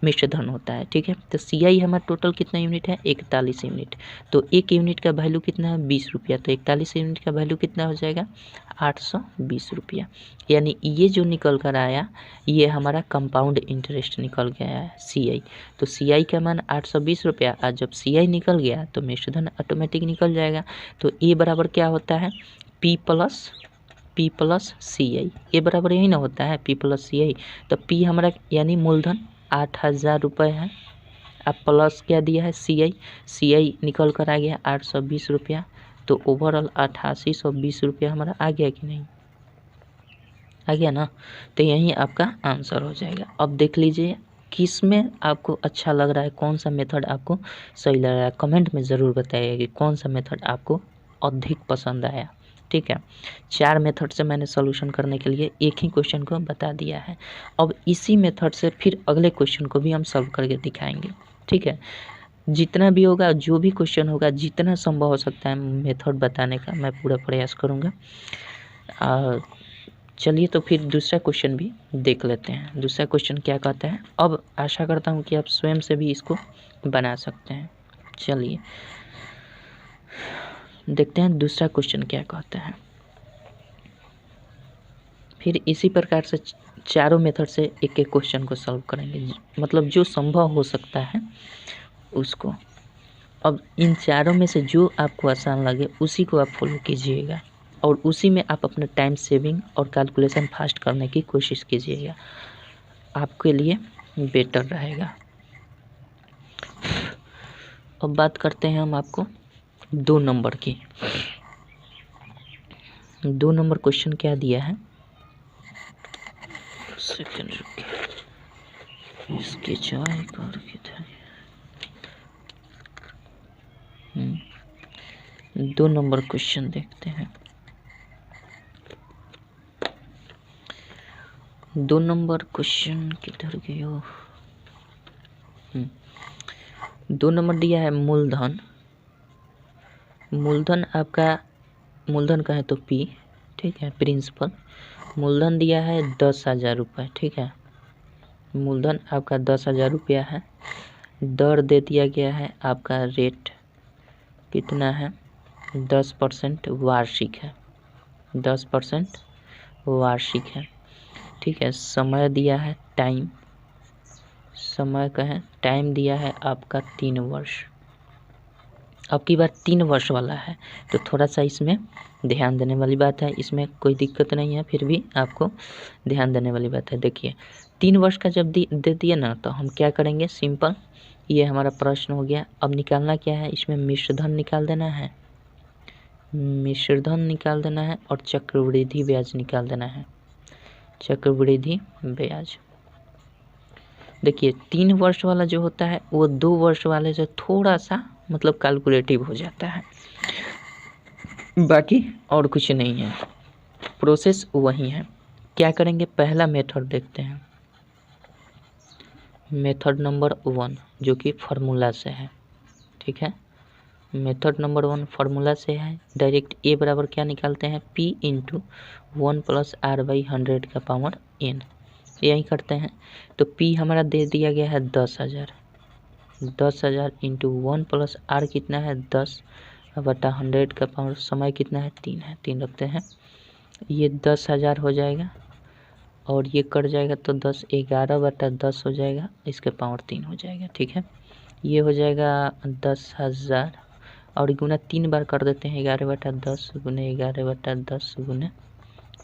मिश्रधन होता है, ठीक है। तो CI हमारा टोटल कितना यूनिट है, 41 यूनिट। तो 1 यूनिट का वैल्यू कितना है, 20 रुपया, तो 41 यूनिट का वैल्यू कितना हो जाएगा, 820 रुपया। यानी ये जो निकल कर आया ये हमारा कंपाउंड इंटरेस्ट निकल गया है CI। तो CI का मान 820 रुपया, और जब CI निकल गया तो मिश्रधन ऑटोमेटिक निकल जाएगा। तो ए बराबर क्या होता है, P प्लस CI, ये बराबर यही ना होता है, P प्लस CI। तो P हमारा यानी मूलधन 8000 रुपये है, अब प्लस क्या दिया है CI निकल कर आ गया 820 रुपया। तो ओवरऑल 8820 रुपया हमारा आ गया कि नहीं, आ गया ना। तो यही आपका आंसर हो जाएगा। अब देख लीजिए किस में आपको अच्छा लग रहा है, कौन सा मेथड आपको सही लग रहा है, कमेंट में ज़रूर बताइए कि कौन सा मेथड आपको अधिक पसंद आया, ठीक है। 4 मेथड से मैंने सॉल्यूशन करने के लिए एक ही क्वेश्चन को बता दिया है। अब इसी मेथड से फिर अगले क्वेश्चन को भी हम सॉल्व करके दिखाएंगे, ठीक है। जितना भी होगा, जो भी क्वेश्चन होगा, जितना संभव हो सकता है मेथड बताने का मैं पूरा प्रयास करूँगा। चलिए तो फिर दूसरा क्वेश्चन भी देख लेते हैं। दूसरा क्वेश्चन क्या कहता है, अब आशा करता हूँ कि आप स्वयं से भी इसको बना सकते हैं। चलिए देखते हैं दूसरा क्वेश्चन क्या कहता है। फिर इसी प्रकार से चारों मेथड से एक एक क्वेश्चन को सॉल्व करेंगे, मतलब जो संभव हो सकता है उसको। अब इन चारों में से जो आपको आसान लगे उसी को आप फॉलो कीजिएगा और उसी में आप अपना टाइम सेविंग और कैलकुलेशन फास्ट करने की कोशिश कीजिएगा, आपके लिए बेटर रहेगा। अब बात करते हैं हम आपको 2 नंबर की। 2 नंबर क्वेश्चन क्या दिया है, सेकंड रुकिए, इसकी चाय कर के था। 2 नंबर क्वेश्चन देखते हैं। 2 नंबर क्वेश्चन किधर गया। 2 नंबर दिया है मूलधन। मूलधन आपका, मूलधन का है तो P, ठीक है, प्रिंसिपल। मूलधन दिया है 10,000 रुपये, ठीक है। मूलधन आपका 10,000 रुपया है। दर दे दिया गया है, आपका रेट कितना है, 10% वार्षिक है, 10% वार्षिक है, ठीक है। समय दिया है टाइम, समय का है टाइम दिया है आपका 3 वर्ष। अब की बार 3 वर्ष वाला है तो थोड़ा सा इसमें ध्यान देने वाली बात है, इसमें कोई दिक्कत नहीं है, फिर भी आपको ध्यान देने वाली बात है। देखिए 3 वर्ष का जब दे दिए ना तो हम क्या करेंगे, सिंपल, ये हमारा प्रश्न हो गया। अब निकालना क्या है, इसमें मिश्रधन निकाल देना है, मिश्रधन निकाल देना है और चक्रवृद्धि ब्याज निकाल देना है, चक्रवृद्धि ब्याज। देखिए 3 वर्ष वाला जो होता है वो 2 वर्ष वाले से थोड़ा सा मतलब कैलकुलेटिव हो जाता है, बाकी और कुछ नहीं है, प्रोसेस वही है। क्या करेंगे, पहला मेथड देखते हैं, मेथड नंबर 1 जो कि फार्मूला से है, ठीक है। मेथड नंबर 1 फार्मूला से है। डायरेक्ट ए बराबर क्या निकालते हैं, P इंटू 1 + R/100 का पावर n, यही करते हैं। तो P हमारा दे दिया गया है 10,000, 10,000 इंटू 1 + R कितना है 10/100 का पावर, समय कितना है 3 है, 3 रखते हैं। ये 10,000 हो जाएगा और ये कट जाएगा तो 10, 11/10 हो जाएगा, इसके पावर 3 हो जाएगा, ठीक है। ये हो जाएगा 10,000 और गुना 3 बार कर देते हैं, 11/10 गुने 11/10 गुने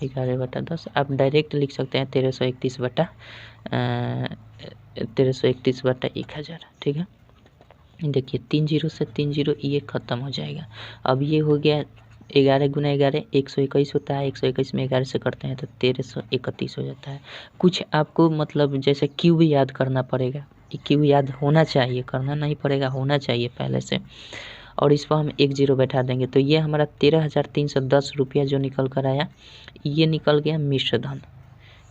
11/10। आप डायरेक्ट लिख सकते हैं 1331/1000, ठीक है। देखिए 3 0 से 3 0 ये ख़त्म हो जाएगा। अब ये हो गया 11 गुना 11 121 होता है, 121 में 11 से करते हैं तो 1331 हो जाता है। कुछ आपको मतलब जैसे क्यू भी याद करना पड़ेगा, क्यू याद होना चाहिए, करना नहीं पड़ेगा, होना चाहिए पहले से, और इस पर हम 1 0 बैठा देंगे तो ये हमारा 13,310 रुपया जो निकल कर आया, ये निकल गया मिश्रधन।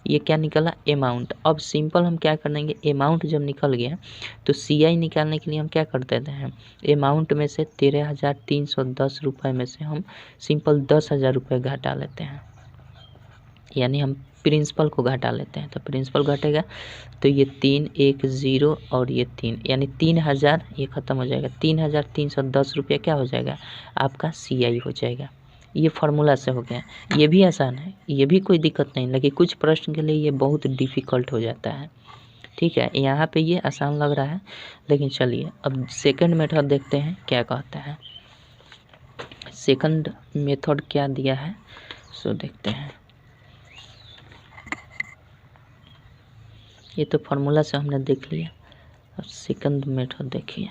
ये क्या निकला, अमाउंट। अब सिंपल हम क्या कर देंगे, अमाउंट जब निकल गया तो CI निकालने के लिए हम क्या कर देते हैं, अमाउंट में से 13,310 रुपये में से हम सिंपल 10,000 रुपये घटा लेते हैं, यानी हम प्रिंसिपल को घटा लेते हैं। तो प्रिंसिपल घटेगा तो ये 3 1 0 और ये 3, यानी 3,000, ये ख़त्म हो जाएगा, 3,310 रुपया क्या हो जाएगा आपका CI हो जाएगा। ये फार्मूला से हो गया। ये भी आसान है, ये भी कोई दिक्कत नहीं, लेकिन कुछ प्रश्न के लिए ये बहुत डिफ़िकल्ट हो जाता है, ठीक है। यहाँ पे ये आसान लग रहा है, लेकिन चलिए अब सेकंड मेथड देखते हैं क्या कहता है। सेकंड मेथड क्या दिया है सो देखते हैं। ये तो फार्मूला से हमने देख लिया, अब सेकंड मेथड देखिए,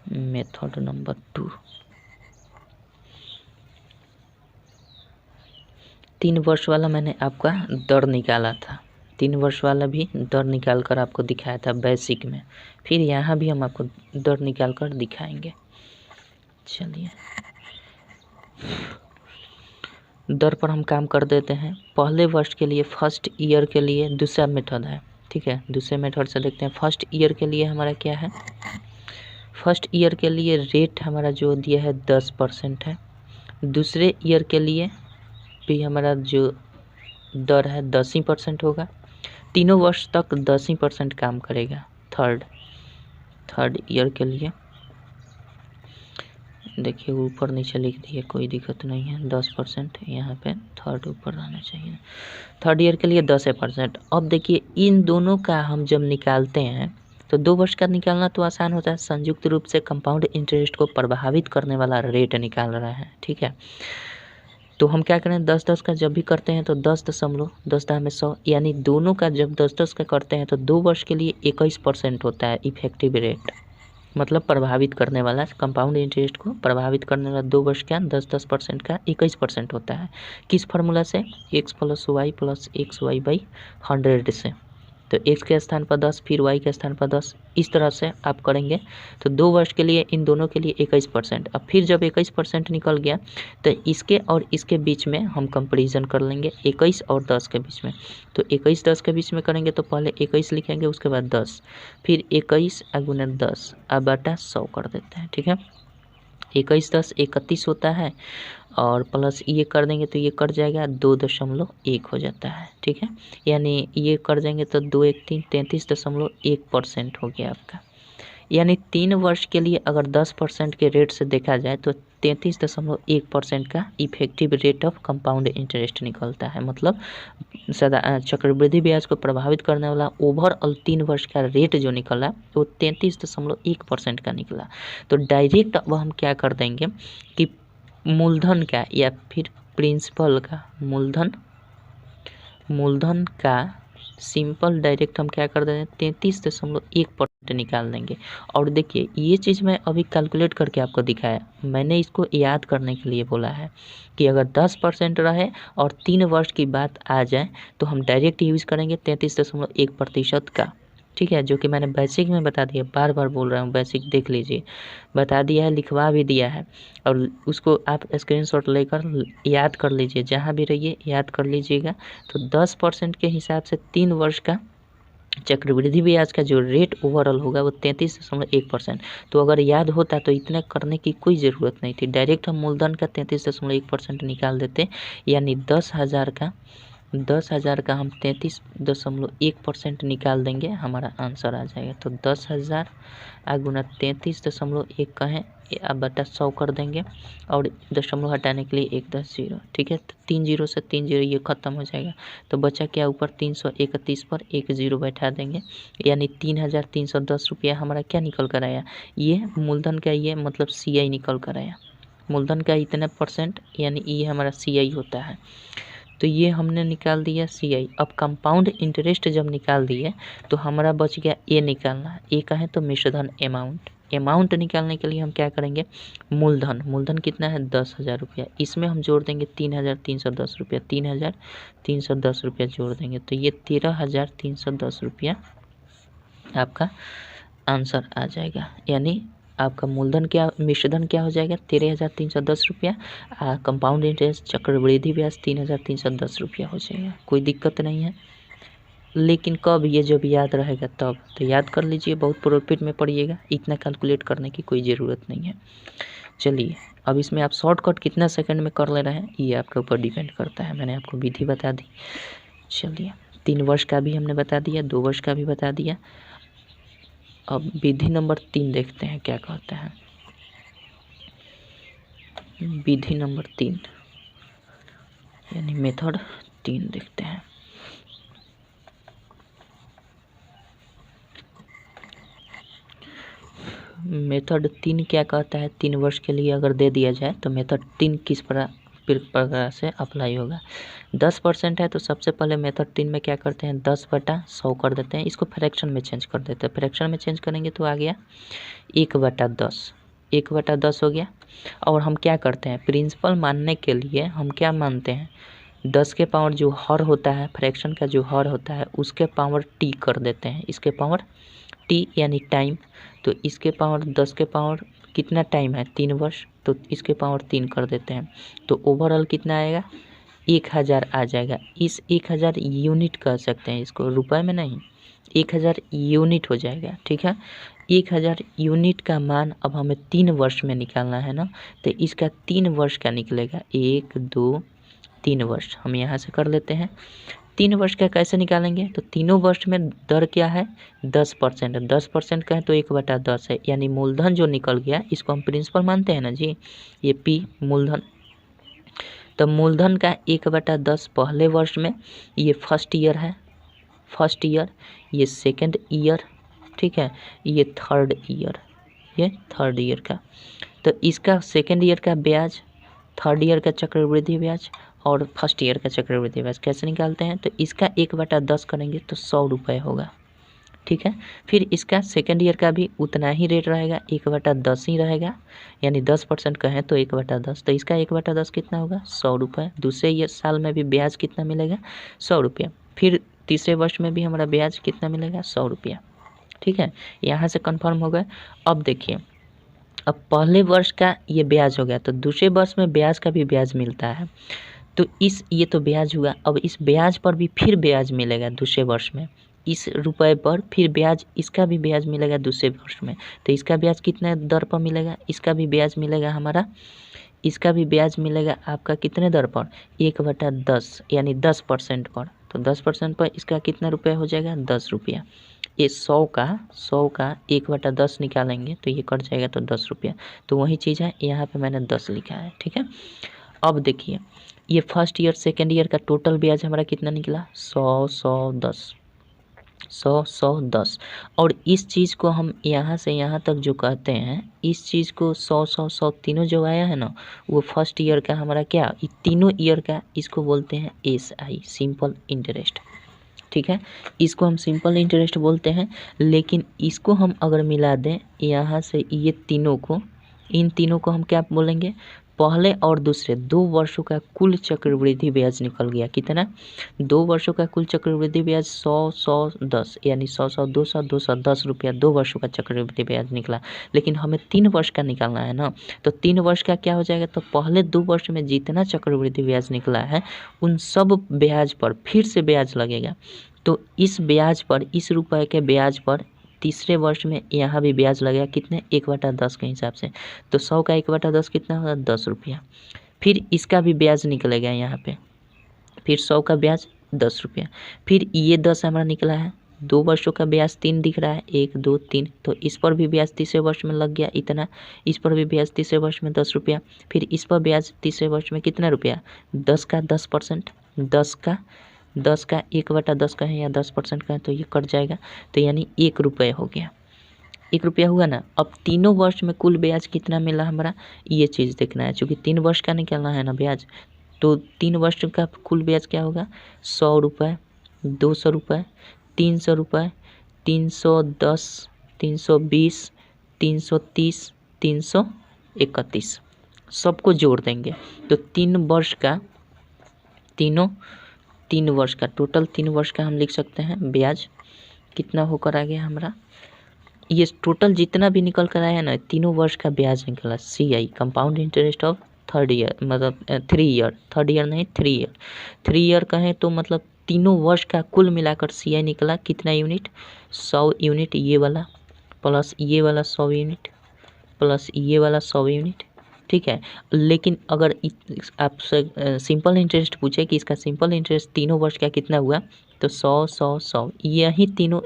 मेथड नंबर 2। 3 वर्ष वाला मैंने आपका दर निकाला था, 3 वर्ष वाला भी दर निकाल कर आपको दिखाया था बेसिक में, फिर यहाँ भी हम आपको दर निकाल कर दिखाएंगे। चलिए दर पर हम काम कर देते हैं। पहले वर्ष के लिए, फर्स्ट ईयर के लिए दूसरा मेथड है, ठीक है। दूसरे मेथड से देखते हैं। फर्स्ट ईयर के लिए हमारा क्या है, फर्स्ट ईयर के लिए रेट हमारा जो दिया है 10% है। दूसरे ईयर के लिए भी हमारा जो दर है 10% होगा। तीनों वर्ष तक 10% काम करेगा। थर्ड ईयर के लिए देखिए ऊपर नीचे लिख दिए, कोई दिक्कत नहीं है। 10% यहाँ पे थर्ड ऊपर रहना चाहिए। थर्ड ईयर के लिए 10%। अब देखिए इन दोनों का हम जब निकालते हैं तो 2 वर्ष का निकालना तो आसान होता है। संयुक्त रूप से कंपाउंड इंटरेस्ट को प्रभावित करने वाला रेट निकाल रहा है, ठीक है। तो हम क्या करें, 10-10 का जब भी करते हैं तो 10.10 में 100, यानी दोनों का जब 10-10 का करते हैं तो 2 वर्ष के लिए 21% होता है इफेक्टिव रेट। मतलब प्रभावित करने वाला, कंपाउंड इंटरेस्ट को प्रभावित करने वाला 2 वर्ष का 10-10% का 21% होता है। किस फार्मूला से? x + y + xy/100 से। तो x के स्थान पर 10, फिर y के स्थान पर 10, इस तरह से आप करेंगे तो 2 वर्ष के लिए इन दोनों के लिए 21%। अब फिर जब 21% निकल गया तो इसके और इसके बीच में हम कंपैरिजन कर लेंगे, 21 और 10 के बीच में। तो 21-10 के बीच में करेंगे तो पहले 21 लिखेंगे, उसके बाद 10, फिर 21 × 10 बटा 100 कर देते हैं, ठीक है। 21-10 31 होता है और प्लस ये कर देंगे तो ये कट जाएगा, 2.1 हो जाता है, ठीक है। यानी ये कर देंगे तो 2 1 3 33.1% हो गया आपका। यानी 3 वर्ष के लिए अगर 10% के रेट से देखा जाए तो 33.1% का effective rate of compound interest निकलता है। मतलब सदा चक्रवृद्धि ब्याज को प्रभावित करने वाला ओवरऑल 3 वर्ष का रेट जो निकला वो 33.1% का निकला। तो डायरेक्ट अब हम क्या कर देंगे कि मूलधन का या फिर प्रिंसिपल का मूलधन का सिंपल डायरेक्ट हम क्या कर देंगे 33.1% निकाल देंगे। और देखिए ये चीज़ मैं अभी कैलकुलेट करके आपको दिखाया, मैंने इसको याद करने के लिए बोला है कि अगर 10% रहे और 3 वर्ष की बात आ जाए तो हम डायरेक्ट यूज़ करेंगे 33.1% का, ठीक है। जो कि मैंने बेसिक में बता दिया, बार बार बोल रहा हूँ, बेसिक देख लीजिए, बता दिया है, लिखवा भी दिया है। और उसको आप स्क्रीनशॉट लेकर याद कर लीजिए, जहाँ भी रहिए याद कर लीजिएगा। तो 10% के हिसाब से 3 वर्ष का चक्रवृद्धि ब्याज का जो रेट ओवरऑल होगा वो 33.1%। तो अगर याद होता तो इतना करने की कोई ज़रूरत नहीं थी, डायरेक्ट हम मूलधन का 33.1% निकाल देते। यानी 10,000 का हम 33.1% निकाल देंगे, हमारा आंसर आ जाएगा। तो 10,000 × 33.1 कहें अब बटा 100 कर देंगे और दशमलव हटाने के लिए 1 10 0, ठीक है। तो 3 0 से 3 0 ये खत्म हो जाएगा। तो बचा क्या, ऊपर 331 पर 1 0 बैठा देंगे, यानी 3,310 रुपया हमारा क्या निकल कर आया, ये मूलधन का, ये मतलब CI निकल कर आया। मूलधन का इतना परसेंट, यानी ये हमारा CI होता है। तो ये हमने निकाल दिया CI। अब कंपाउंड इंटरेस्ट जब निकाल दिए तो हमारा बच गया ए निकालना। ए का है तो मिश्रधन अमाउंट निकालने के लिए हम क्या करेंगे, मूलधन कितना है 10,000 रुपया, इसमें हम जोड़ देंगे 3,310 रुपया, 3,310 रुपया जोड़ देंगे तो ये 13,310 रुपया आपका आंसर आ जाएगा। यानी आपका मूलधन क्या, मिश्रधन क्या हो जाएगा 13,310 रुपया, कंपाउंड इंटरेस्ट चक्रवृद्धि ब्याज 3,310 रुपया हो जाएगा। कोई दिक्कत नहीं है, लेकिन कब, ये जब याद रहेगा तब। तो याद कर लीजिए, बहुत प्रॉफिट में पड़िएगा, इतना कैलकुलेट करने की कोई ज़रूरत नहीं है। चलिए अब इसमें आप शॉर्टकट कितना सेकंड में कर ले रहे हैं ये आपके ऊपर डिपेंड करता है। मैंने आपको विधि बता दी। चलिए 3 वर्ष का भी हमने बता दिया, 2 वर्ष का भी बता दिया। अब विधि नंबर 3 देखते हैं क्या कहता है। विधि नंबर 3 यानी मेथड 3 देखते हैं। मेथड 3 क्या कहता है, 3 वर्ष के लिए अगर दे दिया जाए तो मेथड 3 किस प्रकार से अप्लाई होगा। 10% है तो सबसे पहले मेथड 3 में क्या करते हैं 10/100 कर देते हैं, इसको फ्रैक्शन में चेंज कर देते हैं। फ्रैक्शन में चेंज करेंगे तो आ गया 1/10, 1/10 हो गया। और हम क्या करते हैं, प्रिंसिपल मानने के लिए हम क्या मानते हैं, 10 के पावर जो हर होता है, फ्रैक्शन का जो हर होता है उसके पावर t कर देते हैं, इसके पावर t यानी टाइम। तो इसके पावर 10 के पावर कितना टाइम है 3 वर्ष, तो इसके पावर 3 कर देते हैं। तो ओवरऑल कितना आएगा 1,000 आ जाएगा। इस 1,000 यूनिट कह सकते हैं इसको, रुपए में नहीं, 1,000 यूनिट हो जाएगा, ठीक है। 1,000 यूनिट का मान अब हमें 3 वर्ष में निकालना है ना, तो इसका 3 वर्ष का निकलेगा 1 2 3 वर्ष हम यहाँ से कर लेते हैं। 3 वर्ष का कैसे निकालेंगे, तो तीनों वर्ष में दर क्या है 10%। 10% का है तो 1/10 है, यानी मूलधन जो निकल गया इसको हम प्रिंसिपल मानते हैं ना जी, ये P मूलधन। तो मूलधन का 1/10 पहले वर्ष में, ये फर्स्ट ईयर है, फर्स्ट ईयर, ये सेकंड ईयर, ठीक है, ये थर्ड ईयर, ये थर्ड ईयर का। तो इसका सेकंड ईयर का ब्याज, थर्ड ईयर का चक्रवृद्धि ब्याज और फर्स्ट ईयर का चक्रवृद्धि ब्याज कैसे निकालते हैं, तो इसका 1/10 करेंगे तो 100 रुपये होगा, ठीक है। फिर इसका सेकंड ईयर का भी उतना ही रेट रहेगा, 1/10 ही रहेगा, यानी 10% का है तो 1/10, तो इसका 1/10 कितना होगा 100 रुपये। दूसरे ये साल में भी ब्याज कितना मिलेगा 100 रुपया। फिर तीसरे वर्ष में भी हमारा ब्याज कितना मिलेगा 100 रुपया, ठीक है। यहाँ से कन्फर्म हो गया। अब देखिए, अब पहले वर्ष का ये ब्याज हो गया, तो दूसरे वर्ष में ब्याज का भी ब्याज मिलता है, तो ये तो ब्याज हुआ। अब इस ब्याज पर भी फिर ब्याज मिलेगा दूसरे वर्ष में, इस रुपए पर फिर ब्याज, इसका भी ब्याज मिलेगा दूसरे वर्ष में। तो इसका ब्याज कितने दर पर मिलेगा, इसका भी ब्याज मिलेगा हमारा, इसका भी ब्याज मिलेगा आपका कितने दर पर 1/10, यानी 10% पर। तो 10% पर इसका कितना रुपया हो जाएगा 10 रुपया। ये 100 का 1/10 निकालेंगे तो ये कट जाएगा तो 10 रुपया। तो वही चीज़ है, यहाँ पे मैंने 10 लिखा है, ठीक है। अब देखिए, ये फर्स्ट ईयर सेकेंड ईयर का टोटल ब्याज हमारा कितना निकला 100 10। और इस चीज़ को हम यहाँ से यहाँ तक जो कहते हैं, इस चीज़ को 100 तीनों जो आया है ना, वो फर्स्ट ईयर का हमारा क्या, ये तीनों ईयर का, इसको बोलते हैं SI, सिंपल इंटरेस्ट, ठीक है। इसको हम सिंपल इंटरेस्ट बोलते हैं। लेकिन इसको हम अगर मिला दें यहाँ से, ये तीनों को, इन तीनों को हम क्या बोलेंगे, पहले और दूसरे 2 वर्षों का कुल चक्रवृद्धि ब्याज निकल गया। कितना, 2 वर्षों का कुल चक्रवृद्धि ब्याज 100 10, यानी 100 200 10 रुपया 2 वर्षों का चक्रवृद्धि ब्याज निकला। लेकिन हमें 3 वर्ष का निकालना है ना, तो 3 वर्ष का क्या हो जाएगा, तो पहले 2 वर्ष में जितना चक्रवृद्धि ब्याज निकला है उन सब ब्याज पर फिर से ब्याज लगेगा। तो इस ब्याज पर, इस रुपए के ब्याज पर तीसरे वर्ष में यहाँ भी ब्याज लगेगा, कितने 1/10 के हिसाब से। तो 100 का 1/10 कितना होगा 10 रुपया। फिर इसका भी ब्याज निकलेगा यहाँ पे, फिर 100 का ब्याज 10 रुपया। फिर ये 10 हमारा निकला है, 2 वर्षों का ब्याज 3 दिख रहा है, 1 2 3, तो इस पर भी ब्याज तीसरे वर्ष में लग गया इतना, इस पर भी ब्याज तीसरे वर्ष में 10 रुपया। फिर इस पर ब्याज तीसरे वर्ष में कितना रुपया 10 का 10%, 10 का 1/10 का है या 10% का है, तो ये कट जाएगा, तो यानी 1 रुपये हो गया, 1 रुपया हुआ ना। अब तीनों वर्ष में कुल ब्याज कितना मिला हमारा, ये चीज़ देखना है, चूँकि 3 वर्ष का निकालना है ना ब्याज, तो 3 वर्ष का कुल ब्याज क्या होगा 100 रुपये, 200 रुपये, 300 रुपये, 310, 320, 330, 331, सबको जोड़ देंगे तो 3 वर्ष का, 3 वर्ष का टोटल 3 वर्ष का हम लिख सकते हैं ब्याज कितना होकर आ गया हमारा। ये टोटल जितना भी निकल कर आया ना, तीनों वर्ष का ब्याज निकला, CI compound interest of third year, मतलब 3 ईयर, थर्ड ईयर नहीं 3 ईयर, 3 ईयर कहें तो मतलब तीनों वर्ष का कुल मिलाकर CI निकला कितना यूनिट 100 यूनिट, ये वाला प्लस ये वाला 100 यूनिट प्लस ये वाला 100 यूनिट, ठीक है। लेकिन अगर आपसे सिंपल इंटरेस्ट पूछे कि इसका सिंपल इंटरेस्ट तीनों वर्ष का कितना हुआ, तो 100 यही तीनों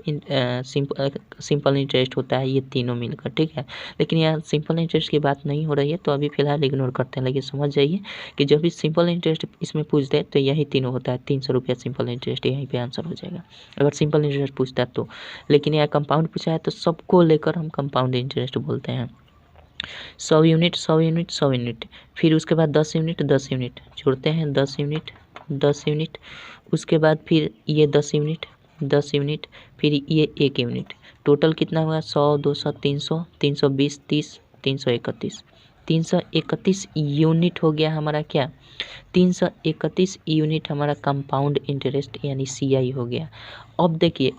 सिंपल इंटरेस्ट होता है, ये तीनों मिलकर, ठीक है। लेकिन यहाँ सिंपल इंटरेस्ट की बात नहीं हो रही है, तो अभी फिलहाल इग्नोर करते हैं। लेकिन समझ जाइए कि जब भी सिंपल इंटरेस्ट इसमें पूछ दे तो यही तीनों होता है, 300 रुपया सिंपल इंटरेस्ट, यहीं पे आंसर हो जाएगा अगर सिंपल इंटरेस्ट पूछता है तो। लेकिन यहाँ कंपाउंड पूछा है तो सबको लेकर हम कंपाउंड इंटरेस्ट बोलते हैं। 100 यूनिट 100 यूनिट 100 यूनिट, फिर उसके बाद 10 यूनिट 10 यूनिट जोड़ते हैं, 10 यूनिट 10 यूनिट, उसके बाद फिर ये 10 यूनिट 10 यूनिट, फिर ये 1 यूनिट, टोटल कितना हुआ 100 200 300 320 30 331, 331 यूनिट हो गया हमारा क्या, 331 यूनिट हमारा कंपाउंड इंटरेस्ट यानी CI हो गया। अब देखिए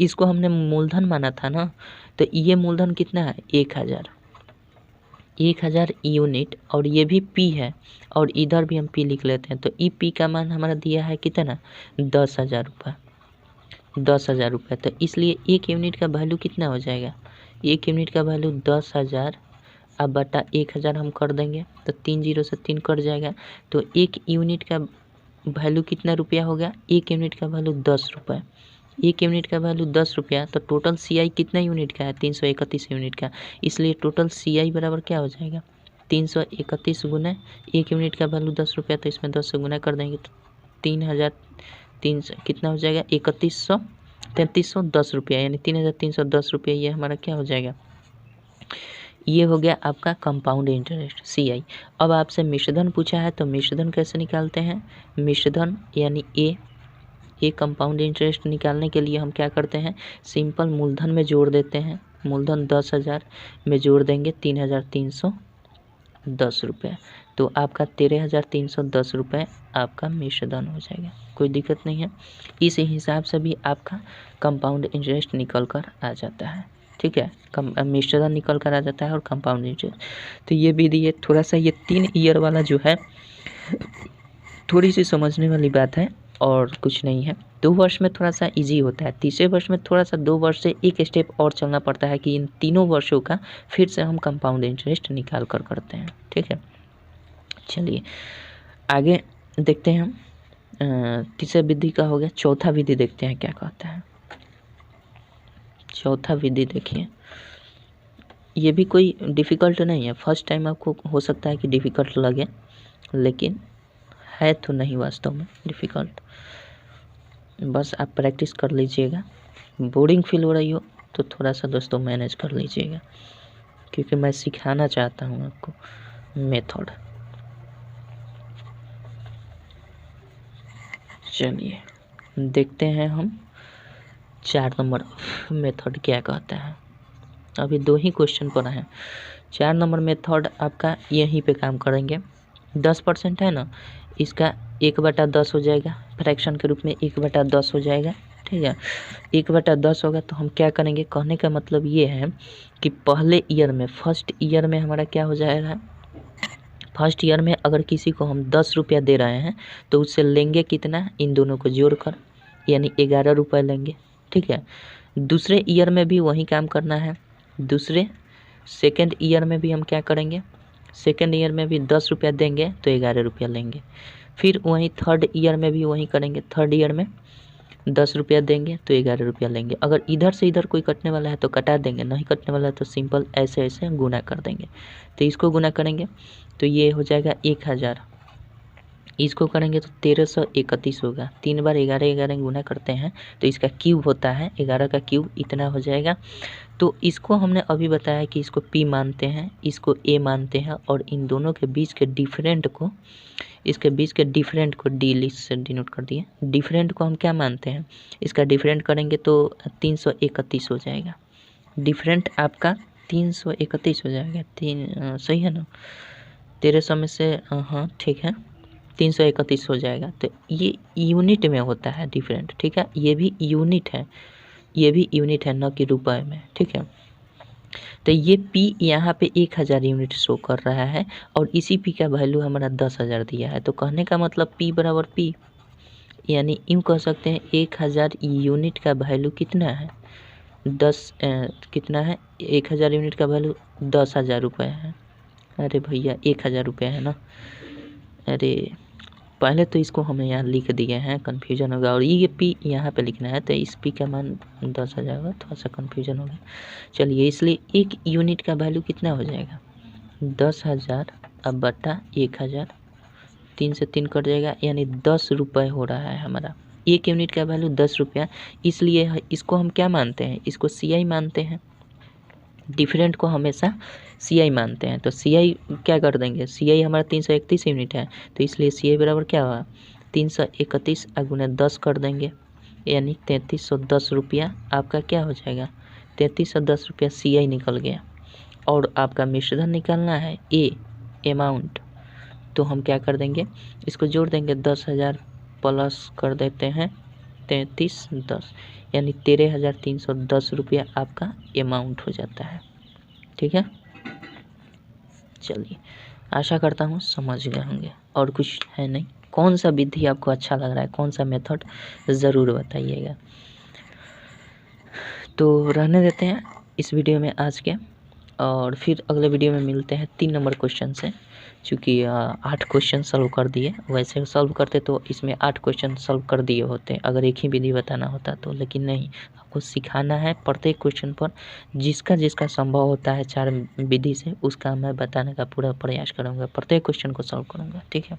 इसको हमने मूलधन माना था ना, तो ये मूलधन कितना है 1000 यूनिट, और ये भी P है और इधर भी हम P लिख लेते हैं। तो ई P का मान हमारा दिया है कितना 10,000 रुपये, 10,000 रुपये। तो इसलिए 1 यूनिट का वैल्यू कितना हो जाएगा, 1 यूनिट का वैल्यू 10,000 अब बटा 1000 हम कर देंगे, तो 3 0 से 3 कट जाएगा। तो 1 यूनिट का वैल्यू कितना रुपया हो गया, 1 यूनिट का वैल्यू 10 रुपये, 1 यूनिट का वैल्यू 10 रुपया, तो टोटल CI कितना यूनिट का है, 331 यूनिट का। इसलिए टोटल CI बराबर क्या हो जाएगा, 331 गुना 1 यूनिट का वैल्यू 10 रुपया, तो इसमें 10 से गुना कर देंगे तो 3,300 कितना हो जाएगा, 3310 रुपया, यानी 3,310 रुपया ये हमारा क्या हो जाएगा, ये हो गया आपका कंपाउंड इंटरेस्ट CI। अब आपसे मिश्रधन पूछा है, तो मिश्रधन कैसे निकालते हैं, मिश्रधन यानी ए कंपाउंड इंटरेस्ट निकालने के लिए हम क्या करते हैं, सिंपल मूलधन में जोड़ देते हैं, मूलधन 10,000 में जोड़ देंगे 3,310 रुपये, तो आपका 13,310 रुपये आपका मिश्रधन हो जाएगा, कोई दिक्कत नहीं है। इस हिसाब से भी आपका कंपाउंड इंटरेस्ट निकल कर आ जाता है, ठीक है, मिश्रधन निकल कर आ जाता है और कंपाउंड इंटरेस्ट। तो ये विधि है, थोड़ा सा ये 3 ईयर वाला जो है थोड़ी सी समझने वाली बात है और कुछ नहीं है। 2 वर्ष में थोड़ा सा इजी होता है, तीसरे वर्ष में थोड़ा सा 2 वर्ष से एक स्टेप और चलना पड़ता है कि इन तीनों वर्षों का फिर से हम कंपाउंड इंटरेस्ट निकाल कर करते हैं, ठीक है। चलिए आगे देखते हैं हम, तीसरे विधि का हो गया, चौथा विधि देखते हैं क्या कहता है। चौथा विधि देखिए, ये भी कोई डिफ़िकल्ट नहीं है, फर्स्ट टाइम आपको हो सकता है कि डिफ़िकल्ट लगे, लेकिन है तो नहीं वास्तव में डिफ़िकल्ट, बस आप प्रैक्टिस कर लीजिएगा। बोरिंग फील हो रही हो तो थोड़ा सा दोस्तों मैनेज कर लीजिएगा, क्योंकि मैं सिखाना चाहता हूँ आपको मेथड। चलिए देखते हैं हम 4 नंबर मेथड क्या कहता है। अभी 2 ही क्वेश्चन पड़ा है। 4 नंबर मेथड आपका यहीं पे काम करेंगे। 10% है ना, इसका 1/10 हो जाएगा, फ्रैक्शन के रूप में 1/10 हो जाएगा, ठीक है। 1/10 होगा तो हम क्या करेंगे, कहने का मतलब ये है कि पहले ईयर में, फर्स्ट ईयर में हमारा क्या हो जाएगा, फर्स्ट ईयर में अगर किसी को हम 10 रुपया दे रहे हैं तो उससे लेंगे कितना, इन दोनों को जोड़कर, यानी 11 रुपये लेंगे, ठीक है। दूसरे ईयर में भी वही काम करना है, सेकेंड ईयर में भी हम क्या करेंगे, सेकेंड ईयर में भी 10 रुपया देंगे तो 11 रुपया लेंगे। फिर वहीं थर्ड ईयर में भी वही करेंगे, थर्ड ईयर में 10 रुपया देंगे तो 11 रुपया लेंगे। अगर इधर से इधर कोई कटने वाला है तो कटा देंगे, नहीं कटने वाला है तो सिंपल ऐसे ऐसे गुना कर देंगे। तो इसको गुना करेंगे तो ये हो जाएगा 1000, इसको करेंगे तो 1331 होगा। 3 बार 11 गुना करते हैं तो इसका क्यूब होता है, 11 का क्यूब इतना हो जाएगा। तो इसको हमने अभी बताया कि इसको P मानते हैं, इसको A मानते हैं, और इन दोनों के बीच के डिफरेंट को, इसके बीच के डिफरेंट को D लिस्ट से डिनोट कर दिए। डिफरेंट को हम क्या मानते हैं, इसका डिफरेंट करेंगे तो 331 हो जाएगा। डिफरेंट आपका 331 हो जाएगा, सही है ना, 1300 में से हाँ ठीक है, 331 हो जाएगा। तो ये यूनिट में होता है डिफरेंट, ठीक है, ये भी यूनिट है, ये भी यूनिट है, न कि रुपए में, ठीक है। तो ये P यहाँ पे 1000 यूनिट शो कर रहा है और इसी P का वैल्यू हमारा 10,000 दिया है। तो कहने का मतलब P बराबर P, यानी यूँ कह सकते हैं 1000 यूनिट का वैल्यू कितना है, कितना है, 1000 यूनिट का वैल्यू 10,000 रुपये है। अरे भैया 1000 रुपये है ना, अरे पहले तो इसको हमें यहाँ लिख दिए हैं, कन्फ्यूजन होगा, और ये P यहाँ पे लिखना है तो इस P का मान 10,000 होगा, थोड़ा सा कन्फ्यूजन होगा। चलिए इसलिए 1 यूनिट का वैल्यू कितना हो जाएगा, 10,000 अब बटा 1000, 3 से 3 कट जाएगा, यानी 10 रुपये हो रहा है हमारा। 1 यूनिट का वैल्यू 10 रुपया, इसलिए इसको हम क्या मानते हैं, इसको CI मानते हैं, डिफरेंट को हमेशा CI मानते हैं। तो CI क्या कर देंगे, CI हमारा 331 यूनिट है, तो इसलिए CI बराबर क्या हुआ, 331 गुना 10 कर देंगे, यानी 3310 रुपया आपका क्या हो जाएगा, 3310 रुपया CI निकल गया। और आपका मिश्रधन निकालना है A अमाउंट, तो हम क्या कर देंगे, इसको जोड़ देंगे, 10,000 प्लस कर देते हैं 3310, यानी 13,310 रुपया आपका अमाउंट हो जाता है, ठीक है। चलिए आशा करता हूँ समझ गए होंगे, और कुछ है नहीं। कौन सा विधि आपको अच्छा लग रहा है, कौन सा मेथड, ज़रूर बताइएगा। तो रहने देते हैं इस वीडियो में आज के, और फिर अगले वीडियो में मिलते हैं 3 नंबर क्वेश्चन से। चूँकि 8 क्वेश्चन सॉल्व कर दिए, वैसे सॉल्व करते तो इसमें 8 क्वेश्चन सॉल्व कर दिए होते अगर एक ही विधि बताना होता तो, लेकिन नहीं, आपको सिखाना है प्रत्येक क्वेश्चन पर जिसका संभव होता है 4 विधि से उसका मैं बताने का पूरा प्रयास करूँगा, प्रत्येक क्वेश्चन को सॉल्व करूँगा। ठीक है,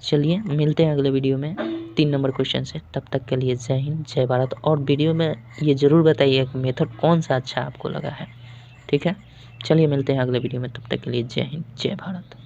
चलिए मिलते हैं अगले वीडियो में 3 नंबर क्वेश्चन से। तब तक के लिए जय हिंद, जय भारत। और वीडियो में ये ज़रूर बताइए कि मेथड कौन सा अच्छा आपको लगा है। ठीक है, चलिए मिलते हैं अगले वीडियो में, तब तक के लिए जय हिंद, जय भारत।